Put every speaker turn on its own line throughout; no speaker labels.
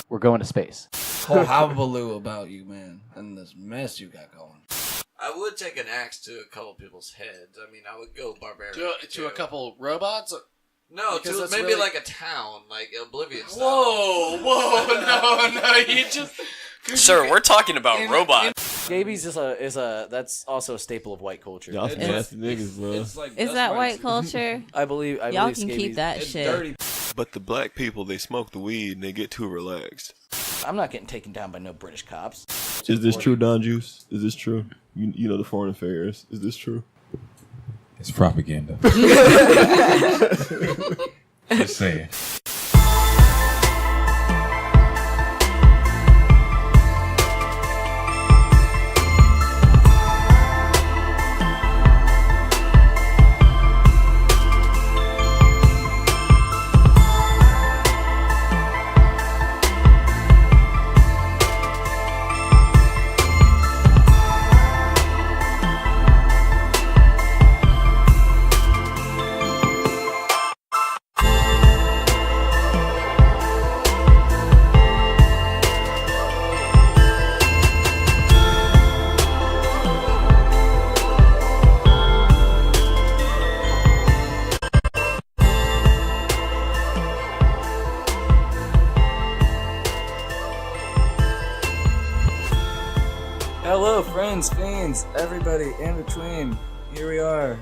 We're going to space.
Whole hullabaloo about you, man, and this mess you got going.
I would take an axe to a couple people's heads. I mean, I would go barbaric.
To a couple robots?
No, to maybe
really...
like a town, like Oblivion style.
Whoa, no, you just...
Sir, we're talking about robots.
Scabies is a that's also a staple of white culture.
Y'all some nasty niggas, bro.
Is that white culture?
I believe
y'all
scabies,
can keep that shit.
Dirty.
But the black people, they smoke the weed and they get too relaxed.
I'm not getting taken down by no British cops.
Is this true, Don Juice? Is this true? You know the foreign affairs. Is this true?
It's propaganda. Just saying.
Hello, friends, fiends, everybody in between. Here we are.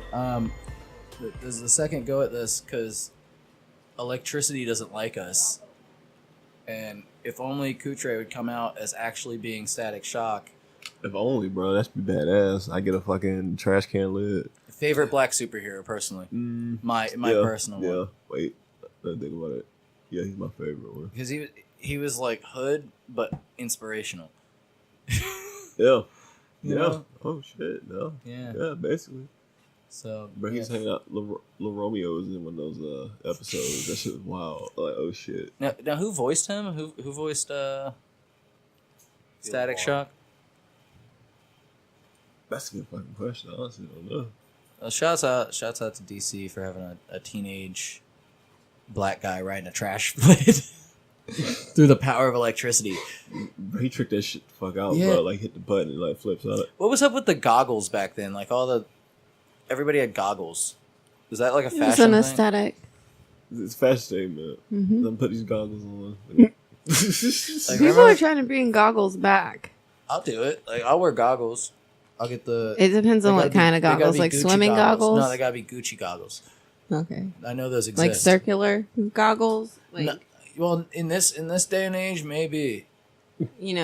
This is the second go at this because electricity doesn't like us. And if only Kutre would come out as actually being Static Shock.
If only, bro. That'd be badass. I get a fucking trash can lid.
Favorite black superhero, personally. My personal one.
Yeah, wait. Let's think about it. Yeah, he's my favorite one.
Because he was like Hood, but inspirational.
Yeah.
You
Yeah.
know?
Oh, shit. No.
Yeah.
Yeah, basically.
So,
Bro, he's hanging out. Lil Romeo was in one of those episodes. That shit was wild. Like, oh, shit.
Now who voiced him? Who voiced Static Shock?
That's a good fucking question. I honestly don't know.
Shouts out to DC for having a teenage black guy riding a trash blade through the power of electricity.
He tricked that shit the fuck out,
Yeah.
bro. Like, hit the button and, like, flips out.
What was up with the goggles back then? Like, everybody had goggles. Was that like a fashion
It's an
thing?
aesthetic.
It's a fashion statement.
Mm-hmm.
Let me put these goggles on.
Like,
People
remember-
are trying to bring goggles back.
I'll do it. Like, I'll wear goggles. I'll get the...
It depends on
they
what
gotta be-
kind of
they gotta
goggles.
be
Like
Gucci
swimming goggles?
No, they gotta be Gucci goggles.
Okay.
I know those exist.
Like circular goggles? Like,
No, well, in this day and age, maybe.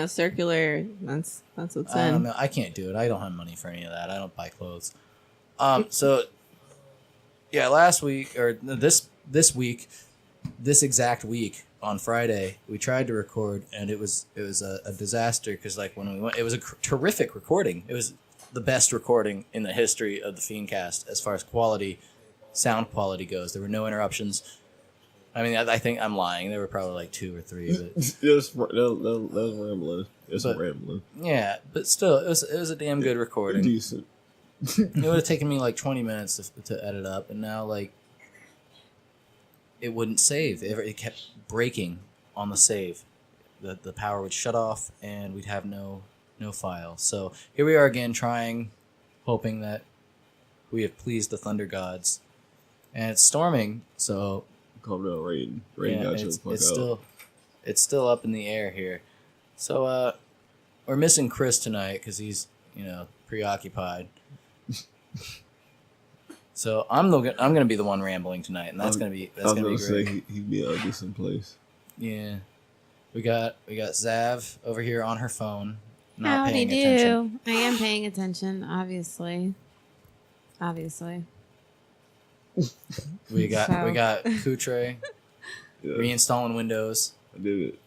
circular. That's what's
I don't
in.
know. I can't do it. I don't have money for any of that. I don't buy clothes. So, yeah, last week, or this week, this exact week, on Friday, we tried to record, and it was a disaster, because, like, when we went, it was a terrific recording. It was the best recording in the history of the FiendCast as far as sound quality goes. There were no interruptions. I mean, I think I'm lying. There were probably like 2 or 3. But
that was rambling. Rambling.
Yeah, but still, it was a damn good recording.
Decent.
It would have taken me like 20 minutes to edit up, and now, like, it wouldn't save. It kept breaking on the save. The power would shut off, and we'd have no file. So here we are again, trying, hoping that we have pleased the thunder gods. And it's storming, so...
Calm down, rain. Rain
yeah,
got you the fuck out.
It's still up in the air here. So we're missing Chris tonight because he's preoccupied. So I'm gonna be the one rambling tonight, and that's gonna be great.
Say he'd be a decent place.
Yeah, we got Zav over here on her phone, not
Howdy
paying attention.
do. I am paying attention, obviously.
We got Kutre
Yeah,
reinstalling Windows
I did it.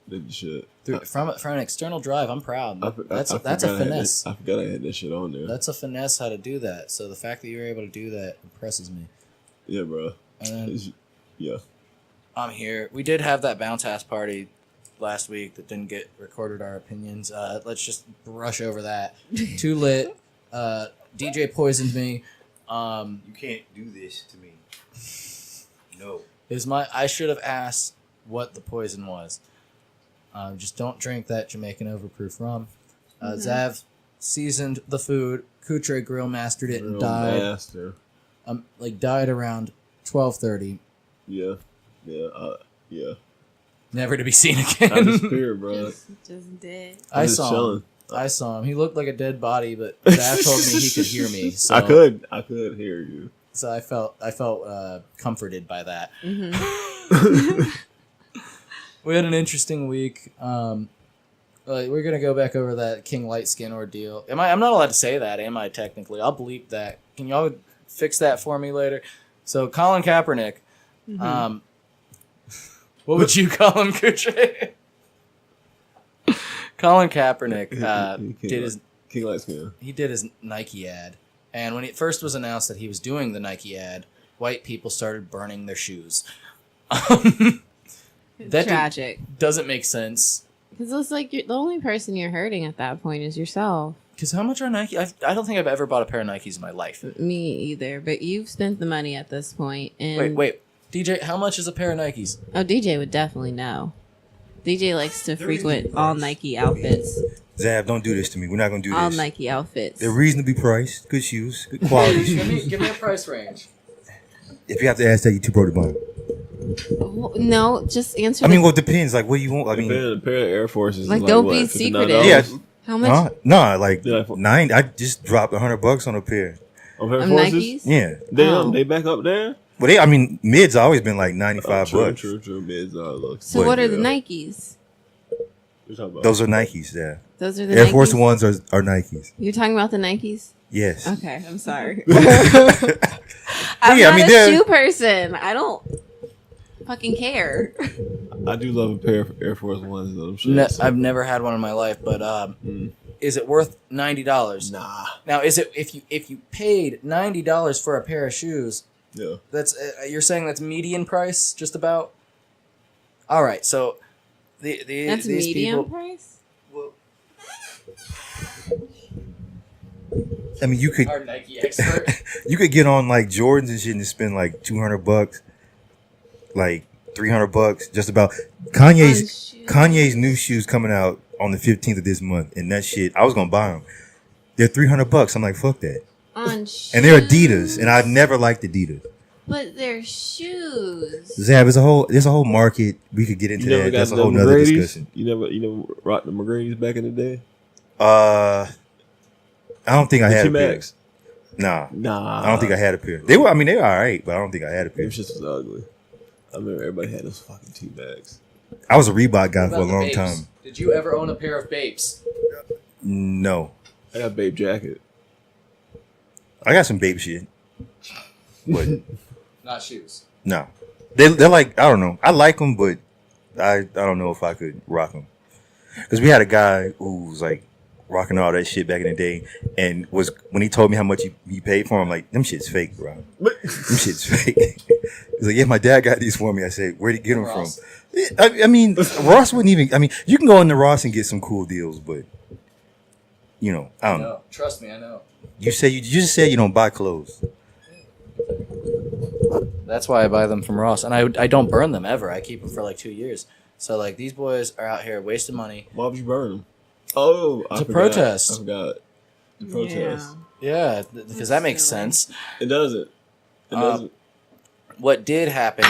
Did the shit.
from an external drive. I'm proud. That's a
forgot
finesse.
I forgot I had that shit on there.
That's a finesse how to do that. So the fact that you were able to do that impresses me.
Yeah, bro.
And then
Yeah.
I'm here. We did have that bounce house party last week that didn't get recorded. Our opinions. Let's just brush over that. Too lit. DJ poisoned me.
You can't do this to me. No.
I should have asked what the poison was. Just don't drink that Jamaican overproof rum. Zav seasoned the food. Kutre grill mastered it and died.
Master.
Died around 12:30.
Yeah.
Never to be seen
I
again.
disappeared, bro.
Just dead.
I
just
saw
chilling.
him. I saw him. He looked like a dead body, but Zav told me he could hear me. So,
I could hear you.
So I felt comforted by that. We had an interesting week. We're gonna go back over that King Lightskin ordeal. I'm not allowed to say that, am I? Technically, I'll bleep that. Can y'all fix that for me later? So Colin Kaepernick. What would you call him, Kutre? Colin Kaepernick did his
King Lightskin.
He did his Nike ad, and when it first was announced that he was doing the Nike ad, white people started burning their shoes. That
Tragic.
doesn't make sense.
Because it's like the only person you're hurting at that point is yourself.
Because how much are Nike? I don't think I've ever bought a pair of Nikes in my life.
Me either. But you've spent the money at this point. And
Wait, DJ, how much is a pair of Nikes?
Oh, DJ would definitely know. DJ likes to frequent all Nike outfits.
Zav, don't do this to me. We're not gonna do
All
this.
Nike outfits.
They're reasonably priced, good shoes, good quality shoes.
Give me a price range.
If you have to ask that, you too broke the bone.
No, just answer.
I mean, well, it depends. Like, what do you want? I mean,
A pair of Air Forces.
Like,
is
don't
what,
be
$59?
secretive.
yeah.
How much?
Nah, like
Yeah.
9. I just dropped $100 on a pair.
A pair of
Of
Forces?
Nikes?
Yeah.
Oh.
They back up there?
Well, mids always been like $95.
True. Mids look.
So
But,
what are the
yeah.
Nikes?
We're talking about.
Those are Nikes. Yeah.
Those are the
Air
Nikes?
Force Ones are Nikes.
You're talking about the Nikes?
Yes.
Okay, I'm sorry.
Yeah,
I'm
I
not
mean,
a
they're-
shoe person. I don't fucking care.
I do love a pair of Air Force Ones though.
I've never had one in my life, but is it worth $90?
Nah.
Now, is it if you paid $90 for a pair of shoes?
Yeah.
That's you're saying that's median price, just about. All right, so
That's
these
medium
people.
price?
I mean, you could
Our Nike expert.
you could get on like Jordans and shit and spend like $200, like $300, just about. Kanye's new shoes coming out on the 15th of this month, and that shit, I was gonna buy them. They're $300. I'm like, fuck that.
On shoes.
And they're Adidas, and I've never liked Adidas.
But they're shoes.
Zab, there's a whole market. We could get into that. That's a whole nother discussion.
You never rocked the McGrady's back in the day?
I don't think I had a pair.
T-Max?
Nah.
Nah.
I don't think I had a pair. They were all right, but I don't think I had a pair.
Them shits was ugly. I remember everybody had those fucking T-Max.
I was a Reebok guy for a long time.
Did you ever own a pair of Babes?
No.
I got a Babe jacket.
I got some babe shit. But
Not shoes.
no. They're like, I don't know. I like them, but I don't know if I could rock them. Because we had a guy who was like rocking all that shit back in the day, and when he told me how much he paid for them, I'm like, them shit's fake, bro. Them shit's fake. He's like, yeah, my dad got these for me. I said, where'd he get them from? I mean, Ross wouldn't even. I mean, you can go into Ross and get some cool deals, but I don't know.
Trust me, I know.
You just said you don't buy clothes.
That's why I buy them from Ross, and I don't burn them ever. I keep them for like 2 years. So like these boys are out here wasting money.
Why would you burn them? Oh,
To protest.
I forgot. To protest.
Yeah, because that makes sense.
It doesn't. It doesn't.
What did happen?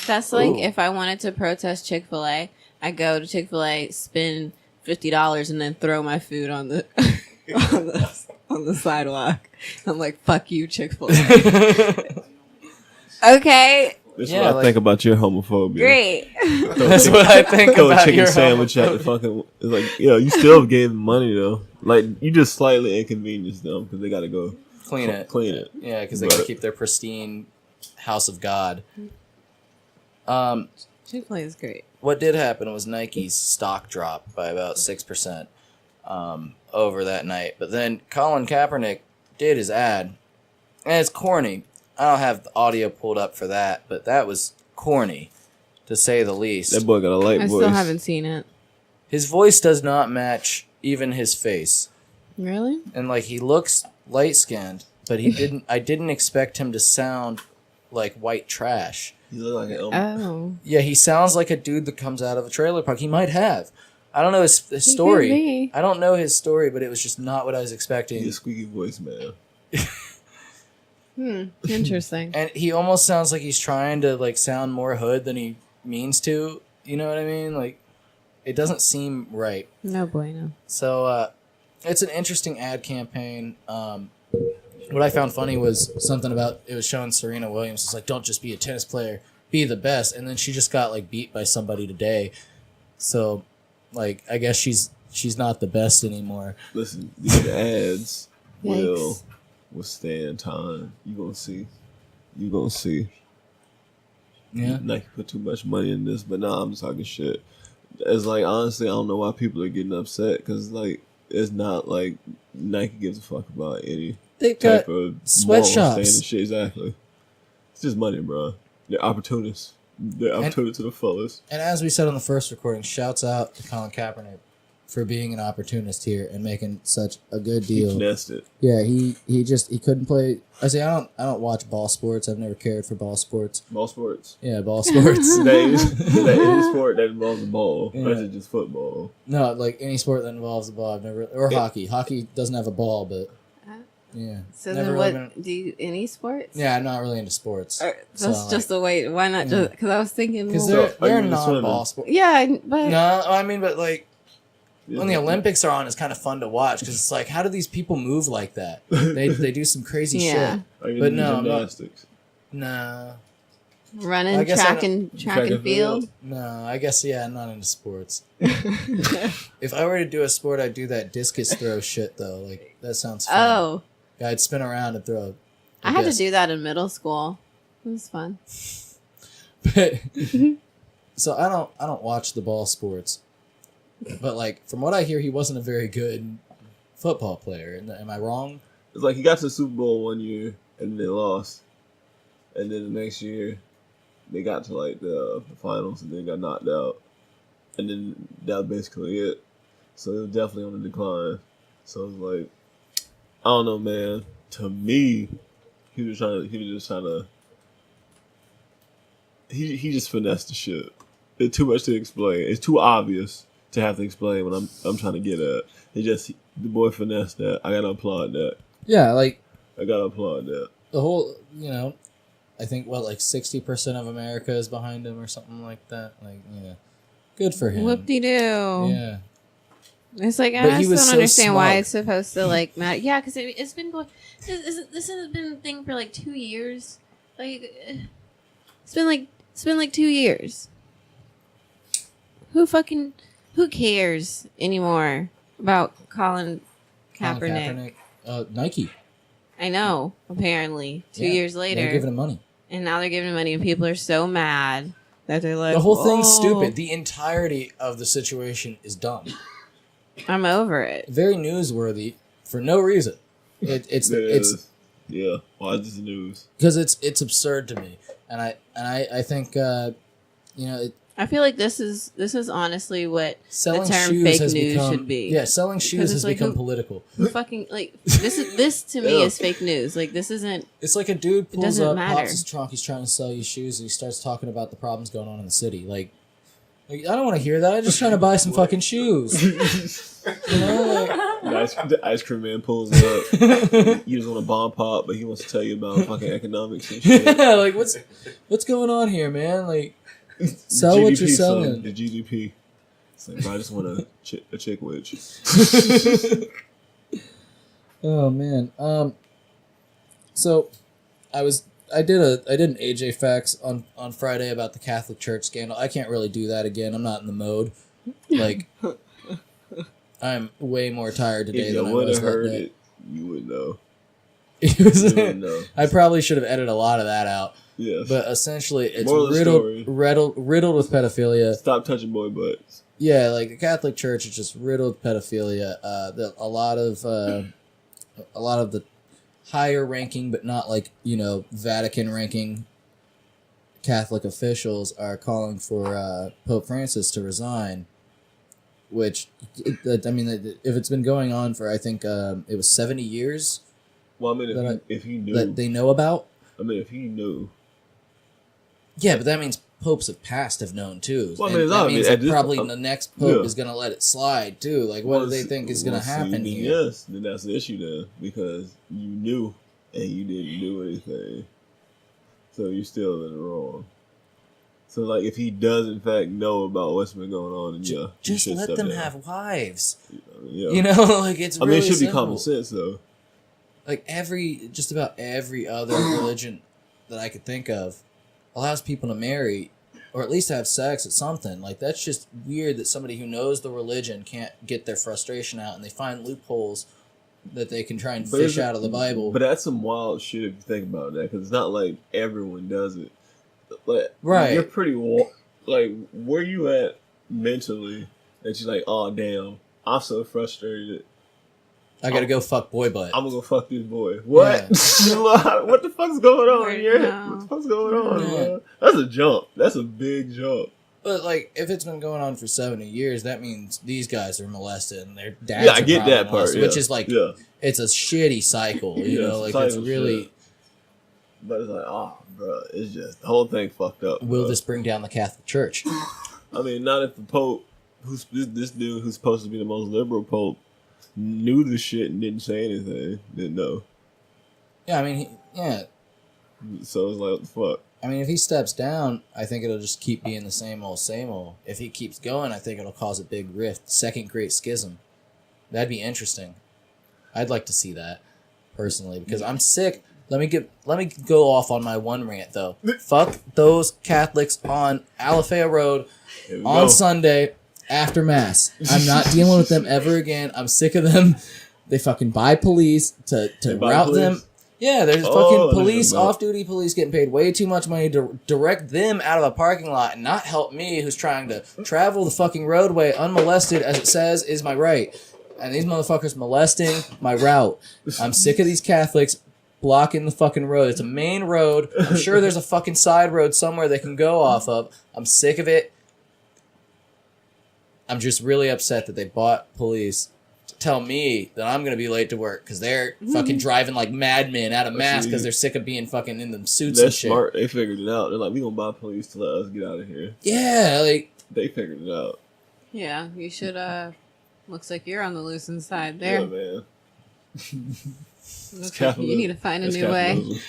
That's like if I wanted to protest Chick-fil-A, I go to Chick-fil-A, spend $50, and then throw my food on the on the sidewalk. I'm like, fuck you, Chick-fil-A. Okay,
That's
Yeah,
what I think about your homophobia.
great.
That's what I think
Throw a
about
chicken
your
sandwich at the fucking. It's like, you still gave them money though. Like you just slightly inconvenienced them because they got to go
clean it.
Clean it.
Yeah, because they got to
But-
keep their pristine house of God.
Chick-fil-A is great.
What did happen was Nike's stock dropped by about 6% over that night. But then Colin Kaepernick did his ad, and it's corny. I don't have the audio pulled up for that, but that was corny, to say the least.
That boy got a light
I
voice.
still haven't seen it.
His voice does not match even his face.
Really?
And like he looks light skinned, but I didn't expect him to sound like white trash.
You look like an
Oh.
Yeah, he sounds like a dude that comes out of a trailer park. He might have. I don't know his
He
story.
could be.
I don't know his story, but it was just not what I was expecting.
He's a squeaky voice, man.
Interesting.
And he almost sounds like he's trying to like sound more hood than he means to. You know what I mean? Like, it doesn't seem right.
No bueno.
So it's an interesting ad campaign. What I found funny was something about it was showing Serena Williams. It's like, don't just be a tennis player, be the best. And then she just got like beat by somebody today. So, like, I guess she's not the best anymore.
Listen, these ads will
Yikes.
withstand time. You gonna see.
Yeah.
Nike put too much money in this, but nah, I'm just talking shit. It's like, honestly, I don't know why people are getting upset, because like, it's not like Nike gives a fuck about any
They've
type
got
of
sweatshops.
moral standard shit. Exactly. It's just money, bro. They're opportunists. They're opportunists to the fullest.
And as we said on the first recording, shouts out to Colin Kaepernick for being an opportunist here and making such a good
He
deal.
finessed it.
Yeah, he couldn't play. I don't watch ball sports. I've never cared for ball sports.
Ball sports.
Yeah, ball sports.
Any sport that involves a ball.
Yeah.
Or is it just football?
No, like any sport that involves the ball. I've never or hockey. Hockey doesn't have a ball, but yeah.
So
Never
then,
really
what
been-
do you any sports?
Yeah, I'm not really into sports.
That's
So,
just a way. Why not just? Because I was thinking,
because
well,
So, are
they're
you into
non-ball
swimming?
sports.
yeah, but
No, I mean, but like when the
Yeah.
Olympics are on, it's kind of fun to watch because it's like, how do these people move like that? They do some crazy
Yeah.
shit.
Are you
But
into
no, I'm not-
gymnastics?
Nah,
running,
I guess I
track and field.
no. I guess I'm not into sports. If I were to do a sport, I'd do that discus throw shit though. Like that sounds fun.
Oh,
Yeah, I'd spin around and throw.
I had to do that in middle school. It was fun.
But so I don't watch the ball sports. But like from what I hear, he wasn't a very good football player. Am I wrong?
It's like he got to the Super Bowl one year and they lost. And then the next year they got to like the finals and then got knocked out. And then that was basically it. So it was definitely on the decline. So it was like, I don't know, man. To me, he just finessed the shit. It's too much to explain. It's too obvious to have to explain what I'm trying to get at. The boy finessed that. I gotta applaud that.
Yeah, like
I gotta applaud that.
the whole, I think like 60% of America is behind him or something like that. Like, yeah, good for him.
Whoop de doo.
Yeah,
It's like
But
I
he
just
was
don't
so
understand why
smug.
it's supposed to like matter. Yeah, because it's been going. This has been a thing for like 2 years. Like it's been like 2 years. Who cares anymore about Colin Kaepernick?
Nike.
I know. Apparently, 2
Yeah,
years later,
they're giving him money.
and now they're giving him money, and people are so mad that they're like,
The whole thing's
"Whoa,
stupid. The entirety of the situation is dumb.
I'm over it.
Very newsworthy for no reason. It's
Yeah. Why is this news?
because it's absurd to me, and I think
I feel like this is honestly what
selling
term
shoes
fake
has
news
become,
should be.
Yeah, selling shoes
Because
has
it's like,
become
who-
political.
who fucking like this to me
Yeah.
is fake news. Like this isn't.
It's like a dude pulls
doesn't
up,
matter.
pops his trunk, he's trying to sell you shoes, and he starts talking about the problems going on in the city. Like I don't want to hear that. I'm just trying to buy some fucking shoes. You know,
The ice cream man pulls up. You just want a bomb pop, but he wants to tell you about fucking economics and shit.
yeah, like what's going on here, man? Like sell what you're
GDP, son,
selling.
the GDP. It's like, bro, I just want a chick witch.
Oh man. So I did an AJ Facts on Friday about the Catholic Church scandal. I can't really do that again. I'm not in the mode. Like I'm way more tired today
If you
than I
would
was
have
that
heard
day.
it, you would know.
It was-
You would know.
I probably should have edited a lot of that out.
Yes.
But essentially, it's
Moral of the story.
riddled with pedophilia.
Stop touching boy butts.
Yeah, like the Catholic Church is just riddled with pedophilia. A lot of the higher ranking, but not like Vatican ranking Catholic officials are calling for Pope Francis to resign. Which, if it's been going on for I think it was 70 years
Well, I mean, if he knew,
that they know about.
I mean, if he knew,
Yeah, but that means popes of past have known too.
Well, I
And
mean,
that means that
this-
probably the next pope
yeah.
is going to let it slide too. Like, what do they think is going to happen here?
Yes, then that's the issue then, because you knew and you didn't do anything, so you're still in the wrong. So, like, if he does in fact know about what's been going on, then yeah,
Just
you should
let
step
them
down.
have wives.
Yeah.
You know, like it's.
I mean,
really
it should be
simple.
common sense though.
Like just about every other religion that I could think of allows people to marry or at least have sex at something. Like, that's just weird that somebody who knows the religion can't get their frustration out and they find loopholes that they can try and fish out of the Bible.
But that's some wild shit if you think about that, because it's not like everyone does it. Like,
Right.
You're pretty like, where you at mentally that you're like, oh damn, I'm so frustrated.
I gotta go fuck boy butt.
I'm gonna go fuck this boy. What? What the fuck's going on here? What the fuck's going on,
Yeah.
man? That's a jump. That's a big jump.
But, like, if it's been going on for 70 years, that means these guys are molested and their dads
Yeah, I
are
get
probably
that part,
molested,
yeah.
which is, like,
Yeah.
it's a shitty cycle, you
Yeah,
know?
it's
Like,
a
it's
cycle
really...
shit. But it's like, oh, bro, it's just, the whole thing fucked up.
Will
bro.
this bring down the Catholic Church?
I mean, not if the Pope, who's this dude who's supposed to be the most liberal Pope, knew the shit and didn't say anything, didn't know.
Yeah, I mean, yeah.
So it's like, what the fuck?
I mean, if he steps down, I think it'll just keep being the same old, same old. If he keeps going, I think it'll cause a big rift. Second Great Schism. That'd be interesting. I'd like to see that, personally, because I'm sick. Let me go off on my one rant, though. Fuck those Catholics on Alafaya Road on Sunday after Mass. I'm not dealing with them ever again. I'm sick of them. They fucking buy police to route them. Yeah, there's fucking police, off-duty police getting paid way too much money to direct them out of a parking lot and not help me, who's trying to travel the fucking roadway unmolested, as it says, is my right. And these motherfuckers molesting my route. I'm sick of these Catholics blocking the fucking road. It's a main road. I'm sure there's a fucking side road somewhere they can go off of. I'm sick of it. I'm just really upset that they bought police to tell me that I'm going to be late to work because they're fucking driving like madmen out of Mass because they're sick of being fucking in them suits
They're
and shit.
smart. They figured it out. They're like, we gonna buy police to let us get out of here.
Yeah, like...
They figured it out.
Yeah, you should, looks like you're on the losing side there.
Yeah, man.
Looks like you need to find a new way.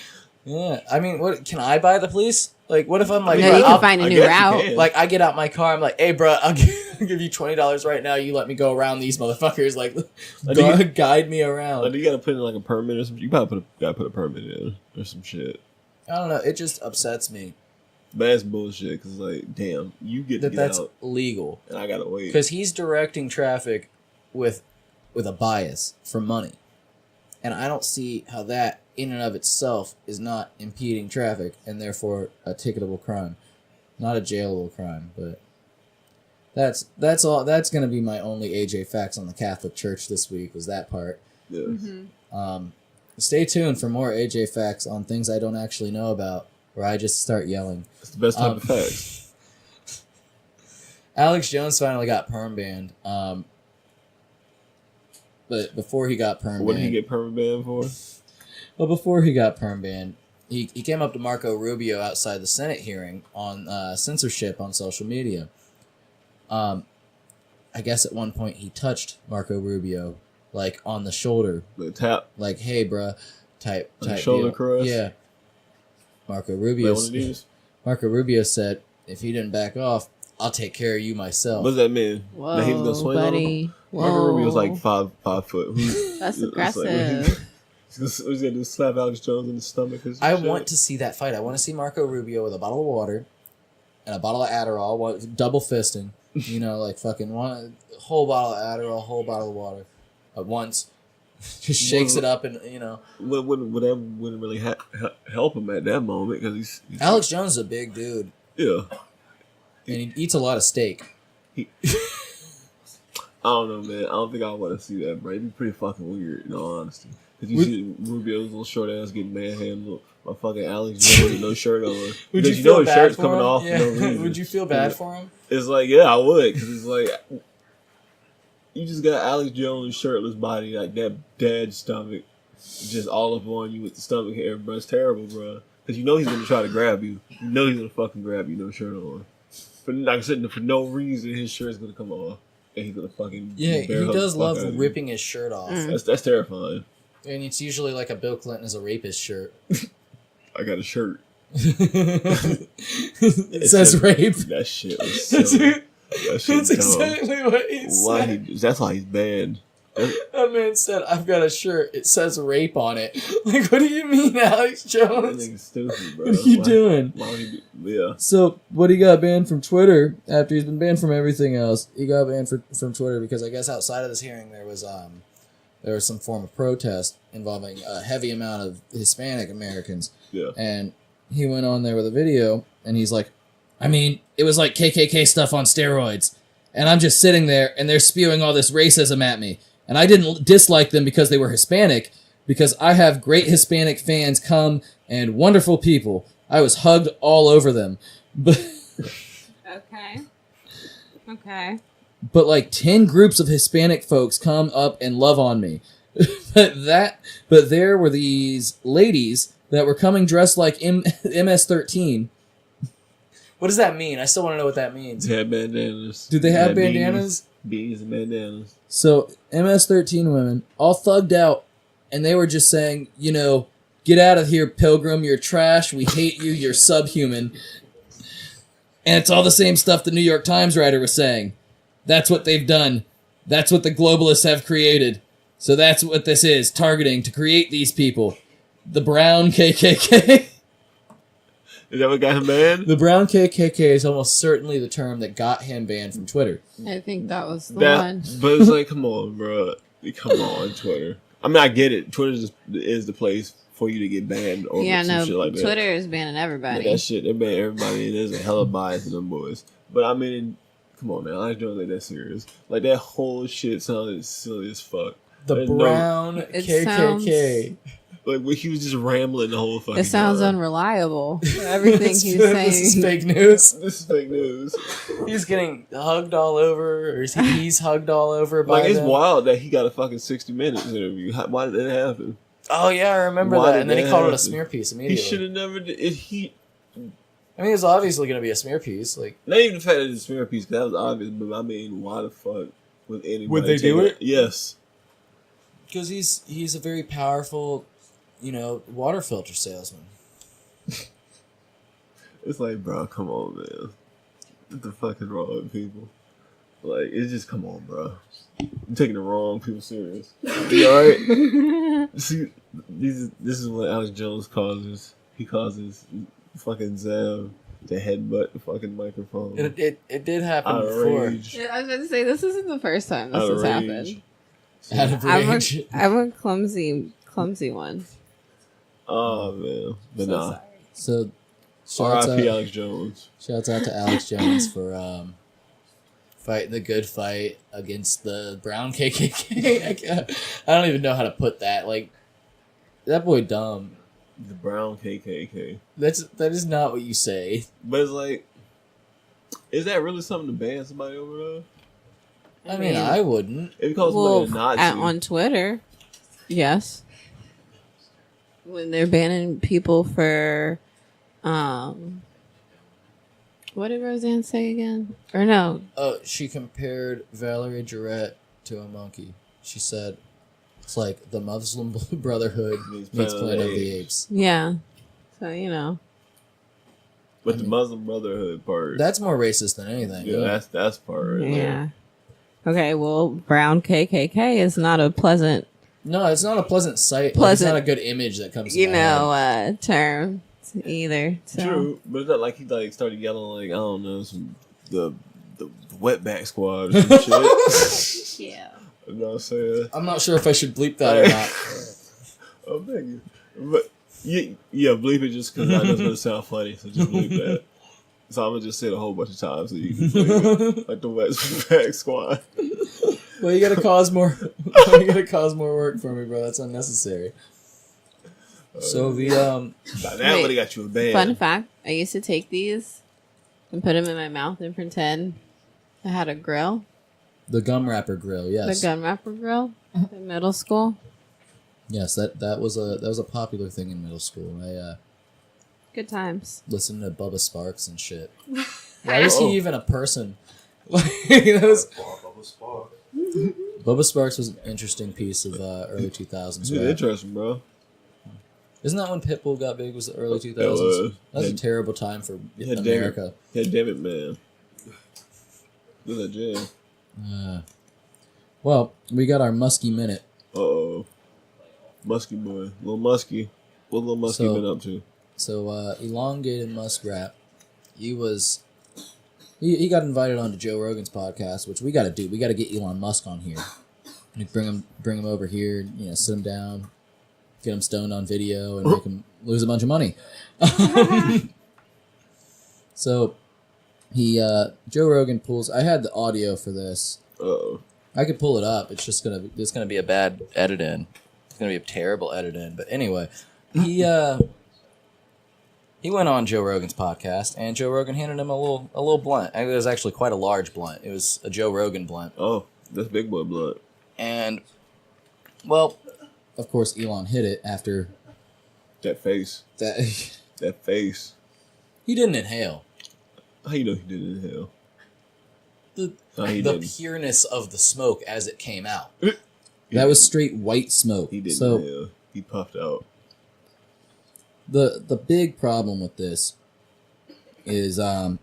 Yeah, I mean, what can I buy the police? Like, what if I'm like,
No, you can find a new route.
Like, I get out my car, I'm like, hey, bro, I'll give you $20 right now. You let me go around these motherfuckers. Like, guide me around.
Like, you gotta put in like a permit or something. You probably gotta put a permit in or some shit.
I don't know. It just upsets me.
But that's bullshit because, like, damn, you get to get
That's
out
legal.
and I gotta wait.
Because he's directing traffic with a bias for money. And I don't see how that, in and of itself, is not impeding traffic and therefore a ticketable crime. Not a jailable crime, but that's all. That's going to be my only AJ facts on the Catholic Church this week, was that part.
Yeah.
Stay tuned for more AJ facts on things I don't actually know about, where I just start yelling.
It's the best type of facts.
Alex Jones finally got perm banned. But before he got perm banned...
What did he get perm banned for?
Well, before he got perm banned, he came up to Marco Rubio outside the Senate hearing on censorship on social media. I guess at one point he touched Marco Rubio, like, on the shoulder.
The tap.
Like, hey, bruh, type
shoulder
deal.
caress?
Yeah. Marco Rubio said, if he didn't back off, I'll take care of you myself.
What does that mean?
Whoa,
That he was gonna swing
buddy.
on him? Marco Rubio's like 5 foot.
That's
It's
aggressive.
He's gonna do slap Alex Jones in the stomach.
I want to see that fight. I want to see Marco Rubio with a bottle of water and a bottle of Adderall, double fisting. You know, like fucking a whole bottle of Adderall, whole bottle of water at once. Just shakes it up and, you know.
Wouldn't really help him at that moment because he's
Alex Jones is a big dude.
Yeah.
And he eats a lot of steak.
I don't know, man. I don't think I want to see that, bro. It'd be pretty fucking weird, in all honesty. Because you see Rubio's little short ass getting manhandled. My fucking Alex Jones with no shirt on.
Would you
know
feel
his
bad
shirt's
for
coming
him?
off
Yeah.
for no reason.
Would you feel bad for him?
It's like, yeah, I would. Because it's like, you just got Alex Jones' shirtless body, like that dad stomach, just all up on you with the stomach hair, bro. It's terrible, bro. Because you know he's gonna try to grab you. You know he's gonna fucking grab you, no shirt on. But like I said, for no reason, his shirt's gonna come off, and he's gonna fucking
he
bear hug
does
the fuck
love
out of you.
ripping his shirt off,
That's terrifying.
and it's usually like a Bill Clinton is a rapist shirt.
I got a shirt.
It says rape.
That shit was silly. That shit
That's exactly what he said.
That's why he's banned.
That man said, "I've got a shirt. It says rape on it." Like, what do you mean, Alex
That
Jones?
nigga's stupid, bro.
What are you doing?
Why would he do? Yeah.
So, what he got banned from Twitter after he's been banned from everything else? He got banned from Twitter because I guess outside of this hearing there was some form of protest involving a heavy amount of Hispanic Americans.
Yeah.
And he went on there with a video, and he's like, I mean, it was like KKK stuff on steroids. And I'm just sitting there, and they're spewing all this racism at me. And I didn't dislike them because they were Hispanic, because I have great Hispanic fans come and wonderful people. I was hugged all over them. But
Okay.
but like 10 groups of Hispanic folks come up and love on me. but there were these ladies that were coming dressed like MS-13. What does that mean? I still want to know what that means.
They had bandanas.
Do they have bandanas?
Beanies and bandanas.
So MS-13 women, all thugged out, and they were just saying, you know, get out of here, pilgrim, you're trash, we hate you, you're subhuman. And it's all the same stuff the New York Times writer was saying. That's what they've done. That's what the globalists have created. So that's what this is, targeting to create these people. The brown KKK.
Is that what got him banned?
The brown KKK is almost certainly the term that got him banned from Twitter.
I think that was the one.
But it's like, come on, bro. Come on, Twitter. I mean, I get it. Twitter is the place for you to get banned or some shit like that.
Twitter is banning everybody.
Yeah, that shit, they ban everybody, and there's a hella bias in them boys. But I mean, come on, man. Alex Jones ain't that serious. Like, that whole shit sounded silly as fuck.
The brown KKK.
Like, he was just rambling the whole fucking
It sounds
time.
unreliable. Everything he's saying.
This is fake news.
This is fake news.
He's getting hugged all over, or he's hugged all over by
Like, it's
them.
wild that he got a fucking 60 Minutes interview. Why did that happen?
Oh, yeah, I remember
Why
that.
did
And then he
that
called it a
happen?
smear piece immediately.
He should have never did it.
I mean, it was obviously going to be a smear piece. Like,
Not even the fact that it's a smear piece, 'cause that was obvious, but I mean, why the fuck would anybody
Would they do
take
it?
Yes.
because he's a very powerful, water filter salesman.
It's like, bro, come on, man. What the fuck is wrong with people? Like, it's just, come on, bro. You're taking the wrong people serious. You alright? See, this is what Alex Jones causes. He causes fucking Zab to headbutt the fucking microphone.
It did happen
Out of
before.
rage.
I was going to say, this isn't the first time this
Out of
has
rage.
happened.
Out of rage.
I'm a clumsy one.
Oh, man. But nah.
Sorry.
So, shouts
R.I.P.
out,
Alex Jones.
shouts out to Alex Jones for fighting the good fight against the brown KKK. I don't even know how to put that. Like, that boy dumb.
The brown KKK.
That is not what you say.
But it's like, is that really something to ban somebody over though?
I mean, I wouldn't.
If you call somebody a Nazi,
on Twitter, yes. When they're banning people for, what did Roseanne say again? Or no?
Oh, she compared Valerie Jarrett to a monkey. She said, it's like the Muslim Brotherhood meets Planet of the Apes.
Yeah. So,
But the Muslim Brotherhood part.
That's more racist than anything.
Yeah, that's part right there.
Yeah. Okay, well, brown KKK is not a pleasant,
No, it's not a pleasant sight. Like, it's not a good image that comes to my head.
term either. So.
True, but it's not like he started yelling like, I don't know, the wetback squad or some shit.
Yeah.
You know what I'm saying?
I'm not sure if I should bleep that or not.
Oh, thank you. But yeah, bleep it just because I know it's gonna sound funny, so just bleep that. So I'm gonna just say it a whole bunch of times so you can bleep it. Like the wetback squad.
Well, you gotta cause more. You gotta cause more work for me, bro. That's unnecessary. So the
Now that would have got you a band.
Fun fact, I used to take these and put them in my mouth and pretend I had a grill.
the gum wrapper grill, yes,
The gun wrapper grill in middle school.
yes, that was a popular thing in middle school.
Good times.
Listening to Bubba Sparks and shit. Why is he even a person? Bubba Sparks was an interesting piece of early 2000s.
It's interesting, bro.
Isn't that when Pitbull got big? Was the early 2000s? That was a terrible time for America.
Yeah, damn it, man. Look at that jam.
Well, we got our Musky minute.
Uh-oh. Musky boy. Little Musky. What Little Musky been up to?
So, elongated muskrat. He got invited onto Joe Rogan's podcast, which we got to do. We got to get Elon Musk on here. And bring him over here, sit him down, get him stoned on video, and make him lose a bunch of money. So, Joe Rogan pulls. I had the audio for this.
Uh-oh.
I could pull it up. It's gonna be a bad edit in. It's gonna be a terrible edit in. But anyway, he went on Joe Rogan's podcast, and Joe Rogan handed him a little blunt. It was actually quite a large blunt. It was a Joe Rogan blunt.
Oh, that's big boy blunt.
And, well, of course, Elon hit it after
that face. That face.
He didn't inhale.
How you know he didn't inhale?
The pureness of the smoke as it came out. That was straight white smoke.
He didn't inhale. He puffed out.
The big problem with this is not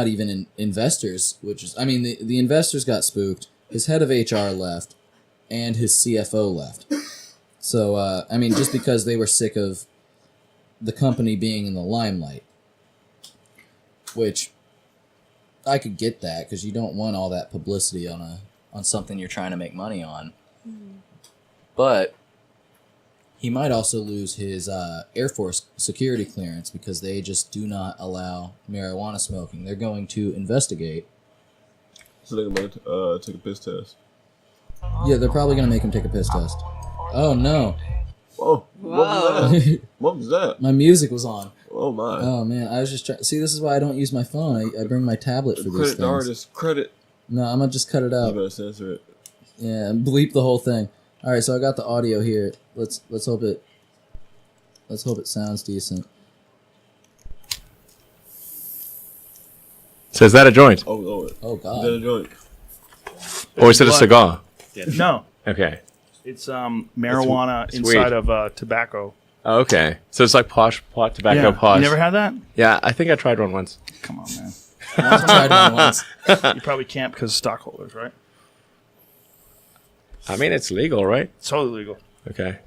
even investors, the investors got spooked. His head of HR left, and his CFO left. So just because they were sick of the company being in the limelight, which I could get that because you don't want all that publicity on something you're trying to make money on. Mm-hmm. But he might also lose his Air Force security clearance because they just do not allow marijuana smoking. They're going to investigate.
So they're going to take a piss test.
Yeah, they're probably going to make him take a piss test. Oh, no.
Whoa. What was that? What was that?
My music was on.
Oh, my.
Oh, man. I was just trying. See, this is why I don't use my phone. I bring my tablet for these things.
Credit the artist. Credit.
No, I'm going to just cut it out.
You better censor it.
Yeah, and bleep the whole thing. All right, so I got the audio here. Let's hope it sounds decent.
So is that a joint?
Oh
God.
Is that a joint?
Or is it a cigar?
No.
Okay.
It's marijuana inside of tobacco.
Oh, okay. So it's like pot tobacco
Yeah.
posh.
You never had that?
Yeah, I think I tried one once.
Come on, man.
I tried one once.
You probably can't because of stockholders, right?
I mean, it's legal, right?
It's totally legal.
Okay.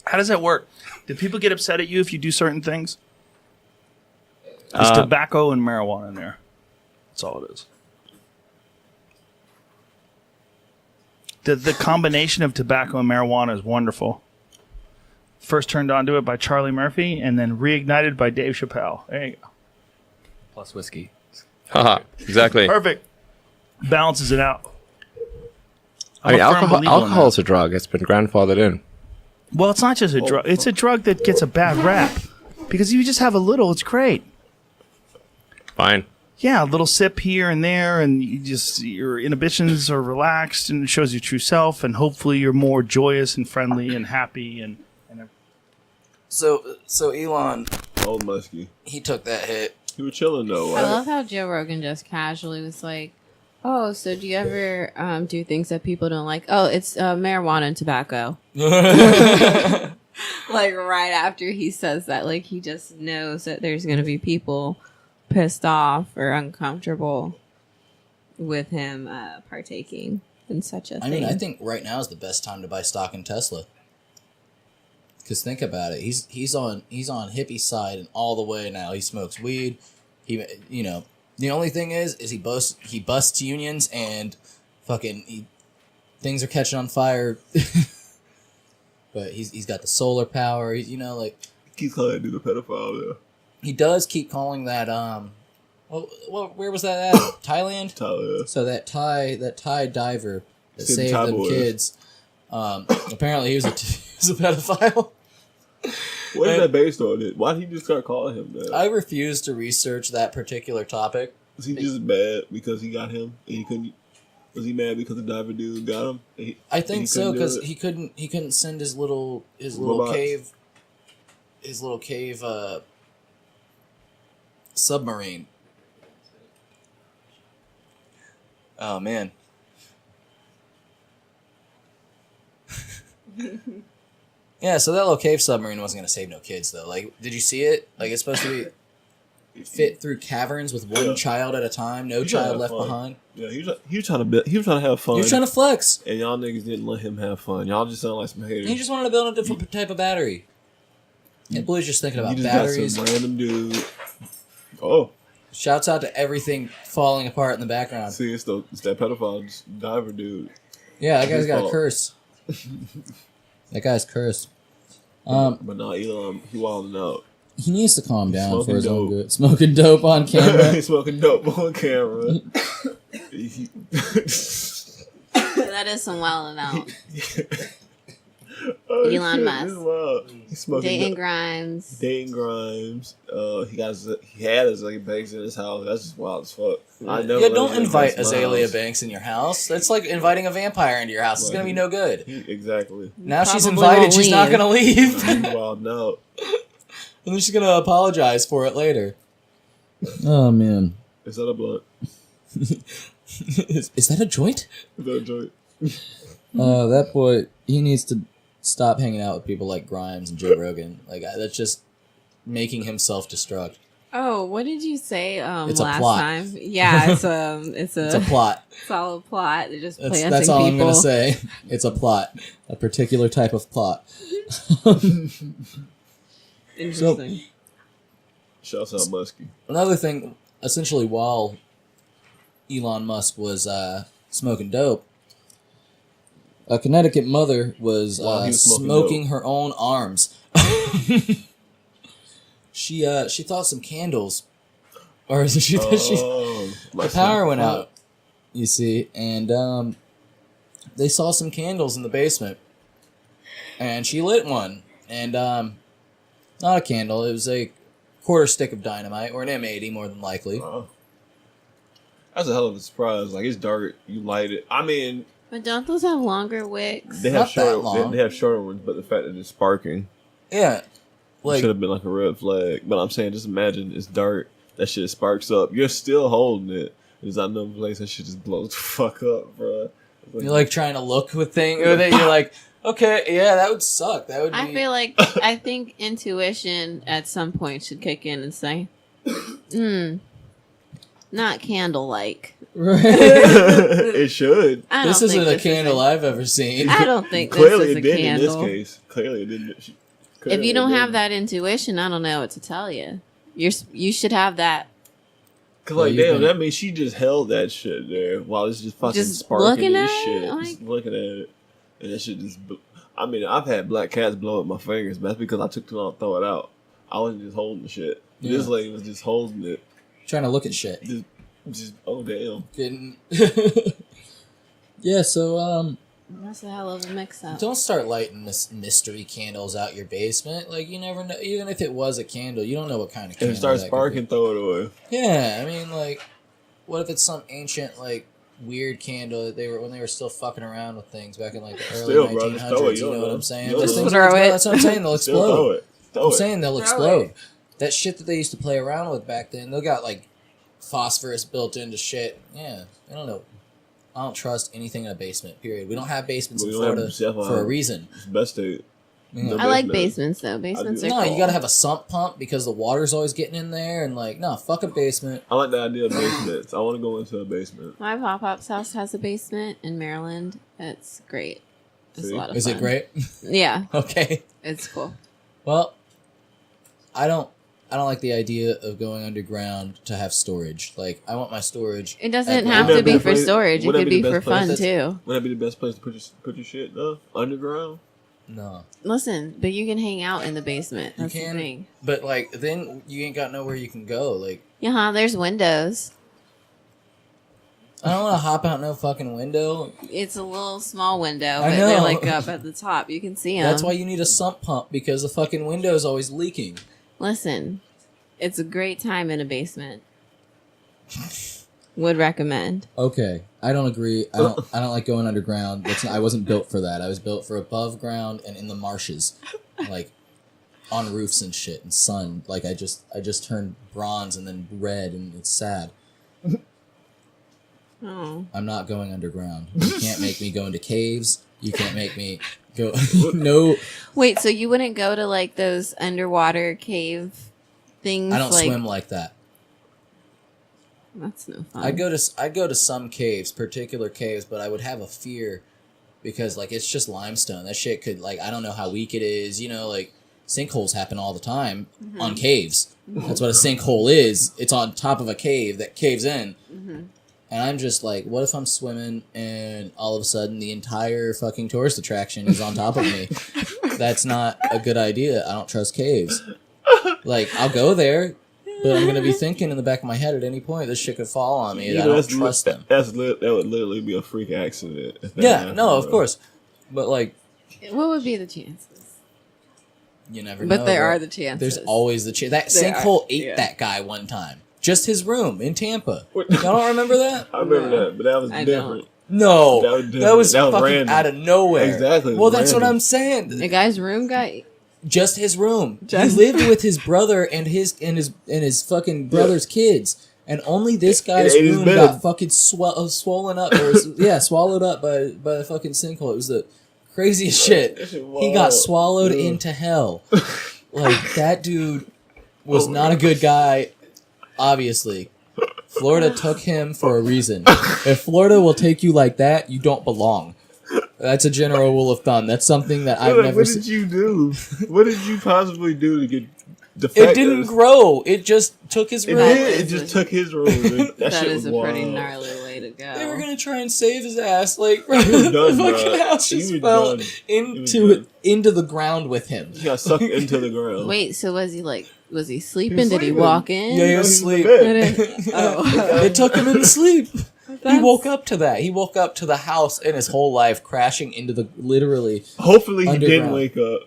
How does that work? Do people get upset at you if you do certain things? There's tobacco and marijuana in there. That's all it is. The combination of tobacco and marijuana is wonderful. First turned onto it by Charlie Murphy and then reignited by Dave Chappelle. There you go.
Plus whiskey.
Haha, exactly.
Perfect. Balances it out.
I mean, alcohol is a drug. It's been grandfathered in.
Well, it's not just a drug. It's a drug that gets a bad rap. Because if you just have a little, it's great.
Fine.
Yeah, a little sip here and there, and your inhibitions are relaxed, and it shows your true self, and hopefully you're more joyous and friendly and happy. And
So Elon,
Old Musky,
he took that hit.
He was chilling though.
I love how Joe Rogan just casually was like, "Oh, so do you ever do things that people don't like? Oh, it's marijuana and tobacco." Like right after he says that, like he just knows that there's gonna be people pissed off or uncomfortable with him partaking in such a thing.
I mean, I think right now is the best time to buy stock in Tesla. Because think about it, he's on hippie side and all the way now. He smokes weed. The only thing is he busts unions and fucking things are catching on fire. But he's got the solar power. He
keeps calling that dude a pedophile though.
He does keep calling that where was that at? Thailand?
Thailand.
So that Thai diver that saved them kids. Apparently he was a pedophile.
What is that based on? Why did he just start calling him that?
I refuse to research that particular topic.
Was he just mad because he got him and he couldn't? Was he mad because the diver dude got him?
I think so because he couldn't send his little
Robots.
cave his little cave submarine. Oh man. Yeah, so that little cave submarine wasn't gonna save no kids though. Like, did you see it? Like, it's supposed to be fit through caverns with one child at a time, no child left behind.
Yeah, he was trying to have fun.
He was trying to flex,
and y'all niggas didn't let him have fun. Y'all just sound like some haters.
He just wanted to build a different type of battery. And Blue's just thinking about
you just
batteries.
Got some random dude. Oh.
Shouts out to everything falling apart in the background.
See, it's that pedophile diver dude.
Yeah, that guy's got a curse. That guy's cursed.
But not Elon. He wilding out.
He needs to calm down
Smoking
for his
dope.
own good. Smoking dope on camera.
He's smoking dope on camera.
That is some wilding out. Elon Musk.
He's smoking
Dating
dope.
Grimes.
Dating Grimes. He had Azalea Banks in his house. That's just wild as fuck. I know.
Yeah, don't invite Azalea Banks in your house. That's like inviting a vampire into your house. It's gonna be no good.
Exactly.
Now she's
Probably
invited.
won't
She's
leave.
not gonna leave.
Wild out.
And then she's gonna apologize for it later. Oh man.
Is that a blunt?
Is that a joint?
Is that a joint?
That boy, he needs to stop hanging out with people like Grimes and Joe Rogan. Like, that's just making him self-destruct.
Oh, what did you say
It's a
last
plot.
time? Yeah, it's a
plot.
solid plot. They're just
That's
planting
all
people.
I'm gonna say. It's a plot, a particular type of plot.
Interesting.
Shouts out Musky.
Another thing, essentially, while Elon Musk was smoking dope, a Connecticut mother was,
While he was
smoking her own arms. She thought some candles, or she the power went out. You see, and they saw some candles in the basement, and she lit one, and not a candle. It was a quarter stick of dynamite, or an M80, more than likely.
That's a hell of a surprise. Like, it's dark, you light it. I mean,
But don't those have longer wicks?
they have
Not that long.
They have shorter ones, but the fact that it's sparking,
Yeah, like,
should have been like a red flag. But I'm saying, just imagine it's dark. That shit sparks up. You're still holding it. There's not no place that shit just blows the fuck up, bro.
you're like trying to look with things with it. You're like, okay, yeah, that would suck. That would.
I feel like I think intuition at some point should kick in and say, not candle-like.
Right.
It should.
I don't
This isn't
think
a candle I've ever seen.
I don't think
Clearly
this is
it
a
didn't
candle.
in this case. Clearly it didn't.
If
Clearly
you don't
it
have
didn't.
that intuition, I don't know what to tell you. You should have that.
Cause like,
Well,
damn, that means she just held that shit there while it's just fucking
Just
sparking
looking
and
at it,
shit.
like-
Just looking at it, and that shit just. I mean, I've had black cats blow up my fingers, but that's because I took too long to throw it out. I wasn't just holding the shit.
Yeah.
This lady was just holding it.
Trying to look at shit.
Just oh damn.
Getting. Yeah, so
That's a hell of a mix-up.
don't start lighting this mystery candles out your basement. Like, you never know. Even if it was a candle, you don't know what kind of
If
candle.
it starts
that could
sparking, throw it away.
be. Yeah, I mean, like, what if it's some ancient, like, weird candle that when they were still fucking around with things back in like the early
Still, bro, just
1900s?
throw it.
You know what I'm saying?
You'll
Those
know.
things
Throw it.
That's what I'm saying. They'll
Still
explode.
throw it. Throw
I'm
it.
saying they'll
Throw
explode. That shit that they used to play around with back then, they got like phosphorus built into shit. Yeah, I don't know. I don't trust anything in a basement. Period. We don't have basements in
We don't have
Florida
Chef
for a
Island.
reason.
It's best to.
Yeah.
I like basements though. Basements are
No,
cool.
you gotta have a sump pump because the water's always getting in there, and like, no, fuck a basement.
I like the idea of basements. I want to go into a basement.
My pop-up's house has a basement in Maryland. It's great. It's
See?
a lot of
Is
fun.
it great?
Yeah,
Okay.
it's cool.
Well, I don't like the idea of going underground to have storage. Like, I want my storage.
It doesn't
at
have
night.
to be for storage. It
Wouldn't
could
that be
be
the
for
best
fun
place?
too.
Would that be the best place to put your shit though? Underground?
No.
Listen, but you can hang out in the basement.
You
That's the
can,
thing.
but like, then you ain't got nowhere you can go. Like,
Yeah, there's windows.
I don't want to hop out no fucking window.
It's a little small window,
I
but they're
know.
like up at the top. You can see them.
That's why you need a sump pump, because the fucking window is always leaking.
Listen, it's a great time in a basement. Would recommend.
Okay, I don't agree. I don't like going underground. I wasn't built for that. I was built for above ground and in the marshes. Like, on roofs and shit and sun. Like I just turned bronze and then red, and it's sad.
Oh.
I'm not going underground. You can't make me go into caves. You can't make me go. No.
Wait, so you wouldn't go to like those underwater cave things?
I don't swim like that.
That's no fun.
I go to some caves, particular caves, but I would have a fear because like it's just limestone. That shit could like I don't know how weak it is. You know, like sinkholes happen all the time on caves. That's what a sinkhole is. It's on top of a cave that caves in. And I'm just like, what if I'm swimming and all of a sudden the entire fucking tourist attraction is on top of me? That's not a good idea. I don't trust caves. Like, I'll go there, but I'm going to be thinking in the back of my head at any point, this shit could fall on me. I don't trust them.
That would literally be a freak accident.
Yeah, no, of course. But, like...
What would be the chances?
You never know.
But there are the chances.
There's always the chance. That sinkhole ate that guy one time. Just his room in Tampa. Y'all don't remember that?
I remember that, but that was different.
No, that was fucking
random.
out of nowhere.
Exactly.
Well, that's what I'm saying.
The guy's room got
just his room. He lived with his brother and his fucking brother's kids, and only this guy's room got fucking swollen up or swallowed up by the fucking sinkhole. It was the craziest shit. He got swallowed into hell. Like that dude was not a good guy. Obviously, Florida took him for a reason. If Florida will take you like that, you don't belong. That's a general rule of thumb. That's something that I've never seen.
What did you do? What did you possibly do to get
It didn't grow. It just took his room.
It just took his room. That shit
is
was
a pretty
wild.
gnarly way to go.
They were gonna try and save his ass. Like
He was done,
the
bro.
fucking house
He
just
was
fell
done.
into the ground with him.
He got sucked into the ground.
Wait, so was he sleeping? Did he walk in?
Yeah, he was asleep. It took him into sleep. He woke up to that. He woke up to the house in his whole life crashing into the literally.
Hopefully he didn't
underground.
wake up.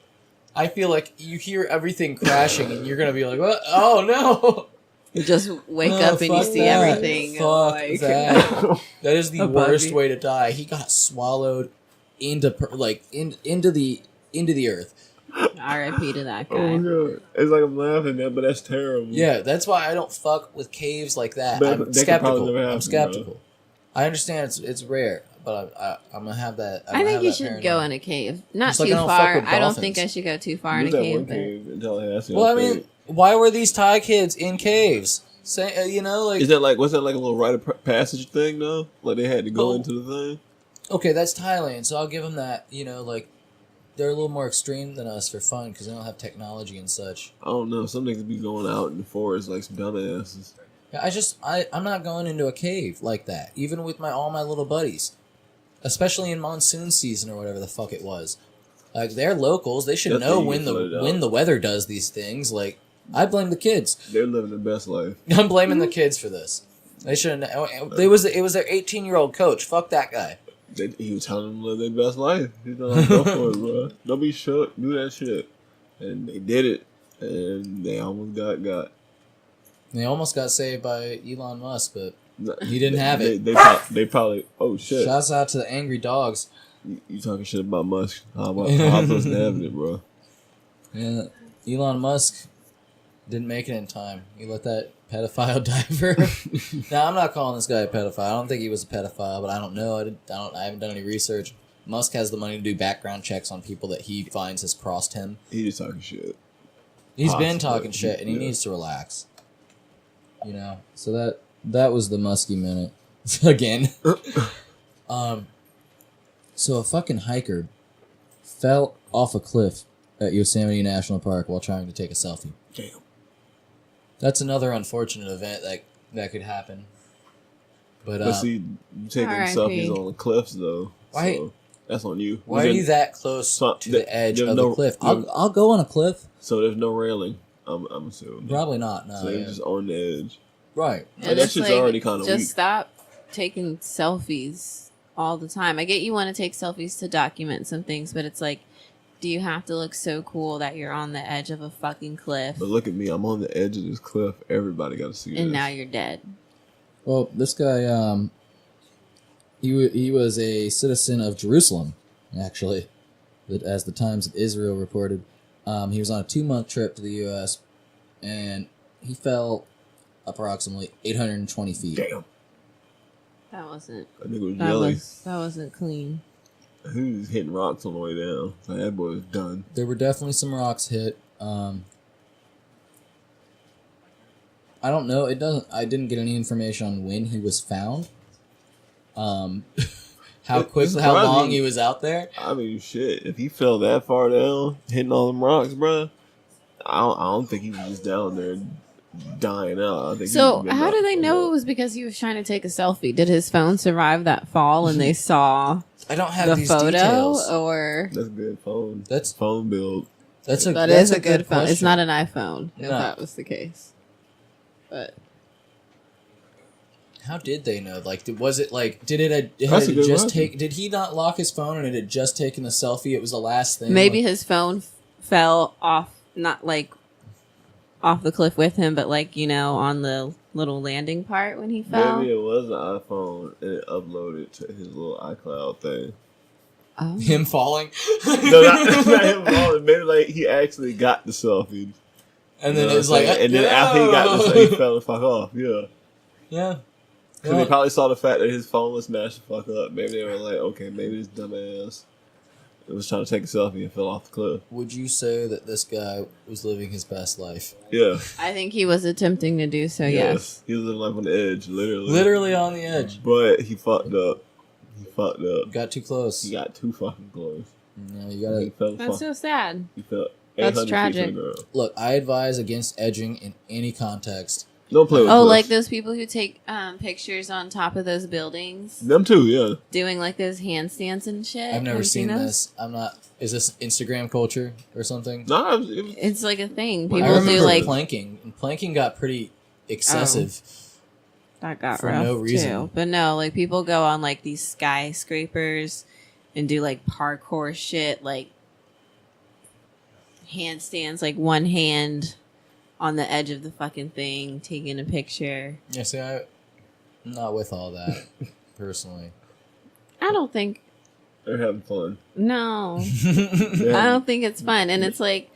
I feel like you hear everything crashing and you're gonna be like, "What? Oh no!"
You just wake up and you see everything.
Fuck
like,
that. That is the
above
worst
you.
way to die. He got swallowed into the earth.
R.I.P. to that guy.
Oh my god! It's like I'm laughing at, but that's terrible.
Yeah, that's why I don't fuck with caves like that.
But
I'm
they could probably
skeptical.
never happen,
I'm skeptical. I understand it's rare, but I'm gonna have that.
I think you should go in a cave. Not
Just like
too
I don't fuck
far.
with
I don't
dolphins.
think I should go too far in a
There's that
cave.
one
But
cave in Tallahassee.
Well, I mean, why were these Thai kids in caves? Say, like,
is that like was that like a little rite of passage thing though? Like they had to go into the thing.
okay, that's Thailand, so I'll give them that. Like they're a little more extreme than us for fun because they don't have technology and such.
I don't know. Some niggas be going out in the forest like some dumbasses.
Yeah, I'm not going into a cave like that, even with all my little buddies, especially in monsoon season or whatever the fuck it was. Like they're locals, they should
That's
know
when you
when
get flooded
the weather does these things. Like I blame the kids.
They're living the best life.
I'm blaming the kids for this. They shouldn't. It was their 18-year-old coach. Fuck that guy.
He was telling them to live their best life. He's like, go for it, bro. Don't be shook. Do that shit. And they did it. And they almost got.
They almost got saved by Elon Musk, but he didn't have it.
They probably. Oh shit.
Shouts out to the angry dogs.
You talking shit about Musk? How I'm supposed to have it, bro?
Yeah, Elon Musk didn't make it in time. He let that pedophile diver. Now I'm not calling this guy a pedophile. I don't think he was a pedophile, but I don't know. I haven't done any research. Musk has the money to do background checks on people that he finds has crossed him.
He just talking shit.
He's been talking shit, and he needs to relax. So that was the Musky minute again. So a fucking hiker fell off a cliff at Yosemite National Park while trying to take a selfie.
Damn.
That's another unfortunate event that could happen. But
see, you taking
R.I.P.
selfies on the cliffs though.
Why-
So that's on you.
why are you that close to the edge of the cliff? I'll go on a cliff.
So there's no railing. I'm assuming.
Probably not. No.
So you're just on the edge.
Right.
Like, that shit's already kind of
just
weak.
stop taking selfies all the time. I get you want to take selfies to document some things, but it's like, do you have to look so cool that you're on the edge of a fucking cliff
But look at me. I'm on the edge of this cliff. Everybody got to see
and
this.
now you're dead?
Well, this guy, he was a citizen of Jerusalem, actually, as the Times of Israel reported. He was on a 2-month trip to the U.S. and he fell approximately 820 feet.
Damn.
That wasn't.
That nigga was jelly.
That wasn't clean.
He was hitting rocks on the way down. So that boy was done.
There were definitely some rocks hit. I don't know. I didn't get any information on when he was found. How long he was out there.
I mean, shit. If he fell that far down, hitting all them rocks, bro, I don't think he was just down there dying out. I think
so how do they know it was because he was trying to take a selfie? Did his phone survive that fall and they saw
I don't have
the
these
photo
details.
Or
that's a good phone.
That's
phone build.
That's
a good phone. It's not an iPhone. If that was the case. But
how did they know? Like, was it like? Did it Did he not lock his phone and it had just taken the selfie? It was the last thing.
Maybe his phone fell off, not like off the cliff with him, but like on the little landing part when he fell.
Maybe it was an iPhone and it uploaded to his little iCloud thing.
Oh.
Him falling?
No, not him falling. Maybe like he actually got the selfie.
And then it was like,
and then after he got the selfie, he fell the fuck off. Yeah.
Yeah.
Because they probably saw the fact that his phone was smashed the fuck up. Maybe they were like, okay, maybe this dumbass was trying to take a selfie and fell off the cliff.
Would you say that this guy was living his best life?
Yeah.
I think he was attempting to do so, yes.
He was living life on the edge, literally.
Literally on the edge.
But he fucked up.
Got too close.
He got too fucking close.
Yeah, you gotta.
That's so sad.
He fell.
That's tragic.
Look, I advise against edging in any context.
Don't play with
cliffs.
Like
those people who take pictures on top of those buildings.
Them too, yeah.
Doing like those handstands and shit.
I've never seen this. I'm not. Is this Instagram culture or something?
No,
it's like a thing.
I
People
remember
do like
planking. And planking got pretty excessive.
That got
for
rough
no reason.
too. But no, like people go on like these skyscrapers and do like parkour shit, like handstands, like one hand on the edge of the fucking thing, taking a picture.
Yeah, see, I'm not with all that, personally.
I don't think...
They're having fun.
No. I don't think it's fun. And it's like,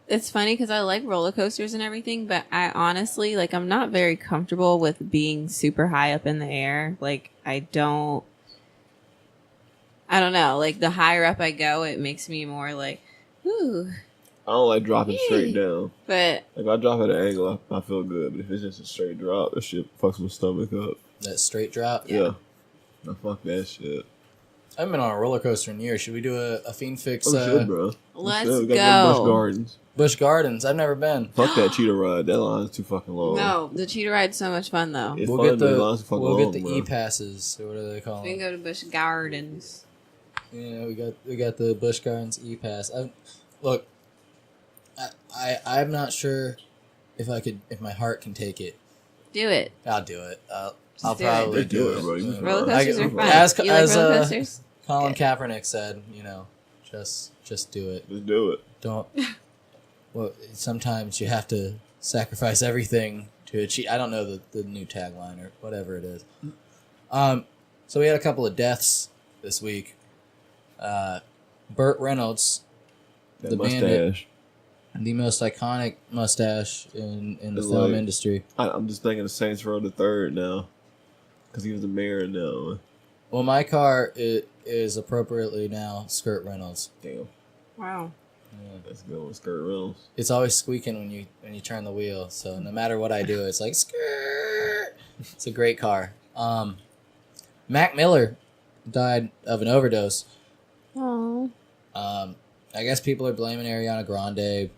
it's funny because I like roller coasters and everything, but I honestly, like, I'm not very comfortable with being super high up in the air. Like, I don't know. Like, the higher up I go, it makes me more like, ooh.
I don't like dropping straight down.
But
if I drop at an angle, I feel good. But if it's just a straight drop, that shit fucks my stomach up.
That straight drop?
Yeah. No, fuck that shit.
I haven't been on a roller coaster in years. Should we do a Fiend Fix?
Shit, bro.
Let's
go.
go.
Busch Gardens.
Busch Gardens. I've never been.
Fuck that cheetah ride. That line's too fucking long.
No, the cheetah ride's so much fun though.
It's
We'll
fun,
get
but the line's too fucking long,
get the
bro.
e-passes. Or what do they call
We can
them?
go to Busch Gardens.
Yeah, we got the Busch Gardens e-pass. Look, I'm not sure if my heart can take it.
Do it.
I'll do it. I'll
do
probably
it.
do it.
bro.
Roller coasters are fun.
As
You like roller coasters?
Colin Kaepernick said, just do it.
Just do it.
Don't. Well, sometimes you have to sacrifice everything to achieve. I don't know the new tagline or whatever it is. So we had a couple of deaths this week. Burt Reynolds,
That
the
mustache.
bandit, the most iconic mustache in the
It's
film
like-
industry.
I'm just thinking of Saints Row the Third now, because he was the mayor in that one.
Well, my car is appropriately now Skirt Reynolds.
Damn,
Wow.
that's a good one, Skirt Reynolds.
It's always squeaking when you turn the wheel. So no matter what I do, it's like skirt. It's a great car. Mac Miller died of an overdose.
Oh.
I guess people are blaming Ariana Grande.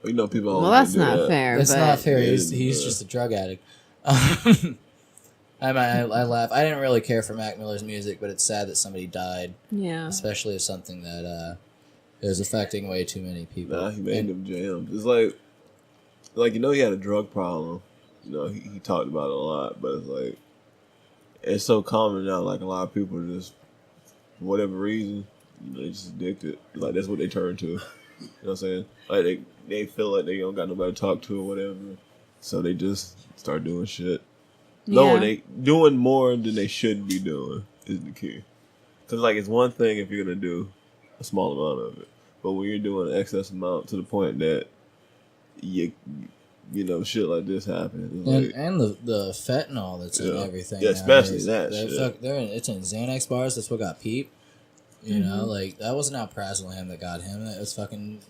People.
Well, that's not fair.
That's
but
not fair.
Yeah,
He's just a drug addict. I laugh. I didn't really care for Mac Miller's music, but it's sad that somebody died.
Yeah.
Especially of something that is affecting way too many people.
Nah, he made them jams. It's like he had a drug problem. He talked about it a lot, but it's like it's so common now. Like a lot of people just, for whatever reason, they just addicted. Like that's what they turn to. You know what I'm saying? Like they feel like they don't got nobody to talk to or whatever, so they just start doing shit. No, they doing more than they should be doing is the key. Cause like it's one thing if you're gonna do a small amount of it, But when you're doing an excess amount to the point that you know, shit like this happens.
And the fentanyl that's in everything.
Yeah, especially
nowadays.
that shit.
It's in Xanax bars. That's what got Peep. You know, like, that wasn't alprazolam that got him. It was fucking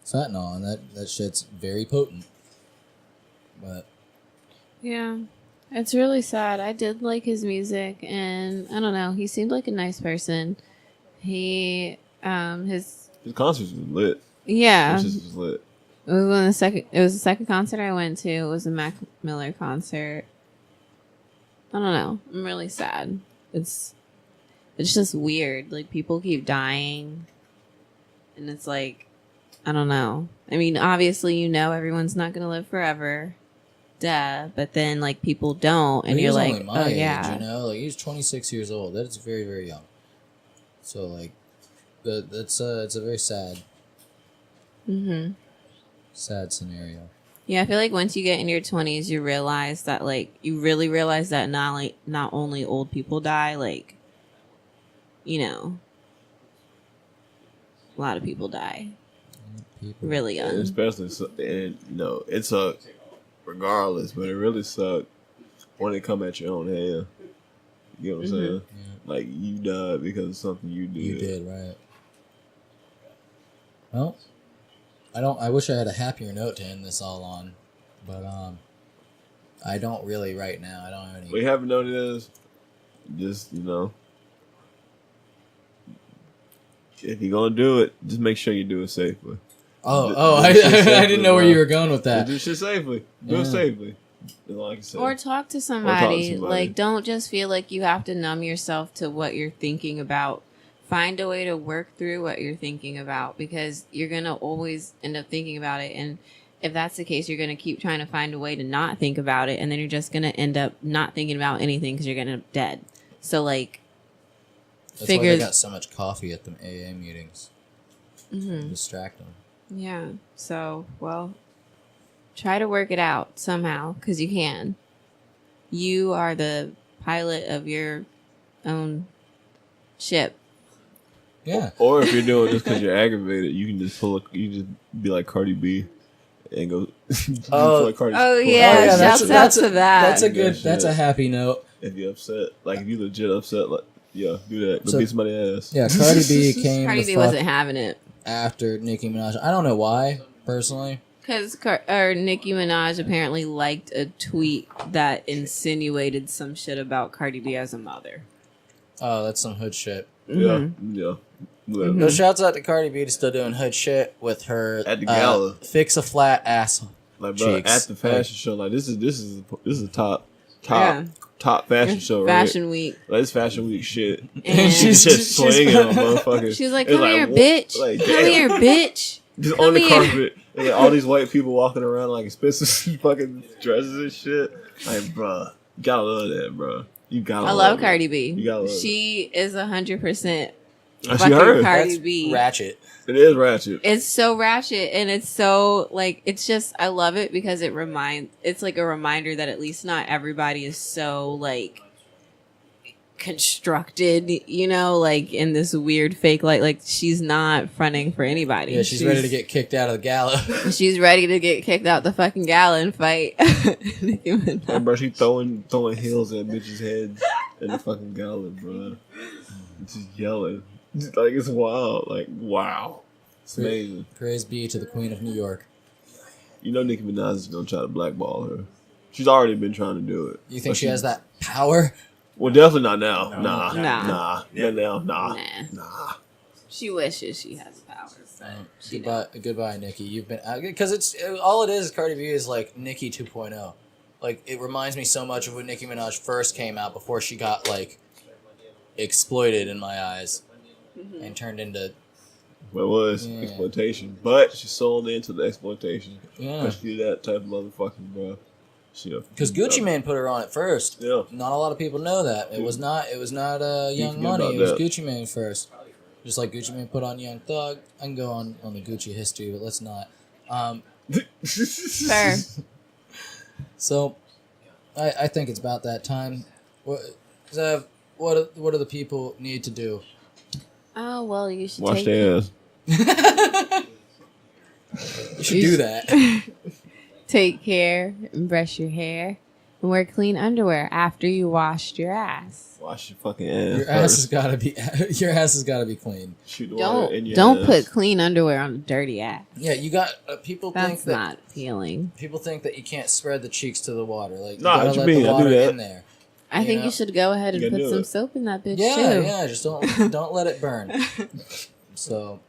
fentanyl, and that shit's very potent. But
Yeah. It's really sad. I did like his music, and I don't know. He seemed like a nice person. His
concerts was lit.
Yeah.
His was lit.
It was the second concert I went to. It was a Mac Miller concert. I don't know. I'm really sad. It's just weird. Like, people keep dying, and it's like, I don't know. I mean, obviously, you know, everyone's not gonna live forever. Duh. But then, like, people don't, and you're like,
my age,
yeah.
you know, like, he's 26 years old. That's very, very young. So, like, it's a very sad. Sad scenario.
Yeah, I feel like once you get in your 20s, you realize that, like, you really realize that not only old people die, like, you know, a lot of people die really young.
And especially, and you know, it sucked regardless, but it really sucked when it come at your own hand. You know what I'm saying?
Yeah.
Like, you died because of something you did.
You did, right. Well, I wish I had a happier note to end this all on, but I don't really right now. I don't have any.
What you haven't noticed is just, you know, if you're gonna do it, just make sure you do it safely.
I didn't know where you were going with that.
Do shit safely. Do it safely. Like I said.
Or talk to somebody. Like, don't just feel like you have to numb yourself to what you're thinking about. Find a way to work through what you're thinking about, because you're going to always end up thinking about it. And if that's the case, you're going to keep trying to find a way to not think about it. And then you're just going to end up not thinking about anything because you're going to end up dead. So, like,
That's why they got so much coffee at the AA meetings. Distract them.
Yeah. So, well, try to work it out somehow, because you can. You are the pilot of your own ship.
Yeah.
Or if you're doing this because you're aggravated, you can just you just be like Cardi B and go.
Shouts out to that.
That's a happy note.
If you're upset, like if you're legit upset, like do that. Go beat somebody's ass.
Yeah, Cardi B came.
Cardi B wasn't having it
after Nicki Minaj. I don't know why, personally.
Because Nicki Minaj apparently liked a tweet that insinuated some shit about Cardi B as a mother.
Oh, that's some hood shit.
Yeah.
No, shouts out to Cardi B to still doing hood shit with her
at the gala.
Fix a flat ass.
Like, bro,
cheeks.
at the fashion show, like this is a top fashion show, right?
Fashion week.
Like, it's fashion week shit.
And
she's just swinging on motherfuckers.
She's like, come here, bitch.
Like,
come here, bitch.
Just
come
on the
here.
carpet. And like, all these white people walking around like expensive fucking dresses and shit. Like, bro, you gotta love that, bro. You gotta.
I love Cardi B.
You gotta love
she is 100%
fucking
Cardi
That's
B.
Ratchet.
It is ratchet.
It's so ratchet, and it's so, like, it's just, I love it because it's like a reminder that at least not everybody is so, like, constructed, you know, like, in this weird fake light. Like, she's not fronting for anybody.
Yeah, she's ready to get kicked out of the gala.
She's ready to get kicked out the fucking gala and fight.
And bro, she throwing heels at bitches' heads in the fucking gala, bro. Just yelling. Like, it's wild. Like, wow. It's amazing.
Praise be to the Queen of New York.
You know Nicki Minaj is going to try to blackball her. She's already been trying to do it.
You think she has that power?
Well, definitely not now.
No.
Nah.
She wishes she has power.
Goodbye, Nicki. You've been... Because it's... All it is, Cardi B, is like Nicki 2.0. Like, it reminds me so much of when Nicki Minaj first came out before she got, like, exploited in my eyes. And turned into...
Well, it was exploitation. But she sold into the exploitation.
Yeah.
Because she that type of motherfucking, bro.
Because Gucci Mane put her on it first.
Yeah.
Not a lot of people know that. It was not Young Money. It was Gucci Mane first. Just like Gucci Mane put on Young Thug. I can go on the Gucci history, but let's not.
Fair.
So, I think it's about that time. Zev, what do the people need to do?
Oh, well, you should
wash their ass.
You should do that.
Take care and brush your hair and wear clean underwear after you washed your ass.
Wash your fucking ass.
Your ass has gotta be. Your ass has gotta be clean.
Shoot the water in your
Don't
ass.
put clean underwear on a dirty ass.
Yeah, you got people
That's
think that
not appealing.
people think that you can't spread the cheeks to the water. Like, you
Nah,
gotta
what you
let
mean?
the
I do
water
that.
in there.
I think you should go ahead and
You
put
gotta do
some
it.
soap in that bitch
Yeah,
too.
yeah. Just don't let it burn. So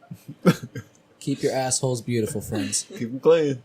keep your assholes beautiful, friends.
Keep them clean.